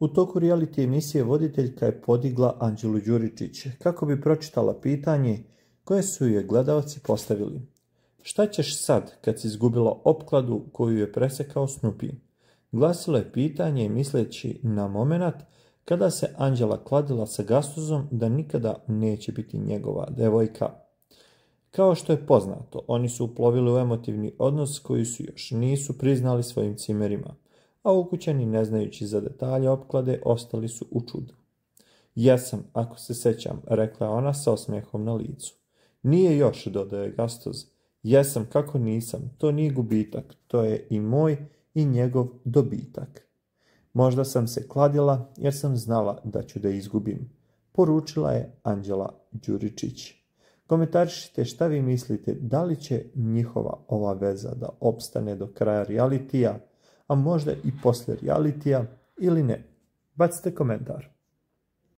U toku reality emisije voditeljka je podigla Anđelu Đuričić kako bi pročitala pitanje koje su joj gledaoci postavili. Šta ćeš sad kad si izgubila opkladu koju je presekao Snoopy? Glasilo je pitanje misleći na momenat kada se Anđela kladila sa Gastuzom da nikada neće biti njegova devojka. Kao što je poznato, oni su uplovili u emotivni odnos koji su još nisu priznali svojim cimerima, a ukućani, ne znajući za detalje opklade, ostali su u čudu. Jesam, ako se sećam, rekla je ona sa osmehom na licu. Nije još, dodao je Gastuz. Jesam, kako nisam, to nije gubitak, to je i moj i njegov dobitak. Možda sam se kladila jer sam znala da ću da izgubim, poručila je Anđela Đuričić. Komentarišite šta vi mislite, da li će njihova ova veza da opstane do kraja realitija, a možda i posle realitija ili ne. Bacite komentar.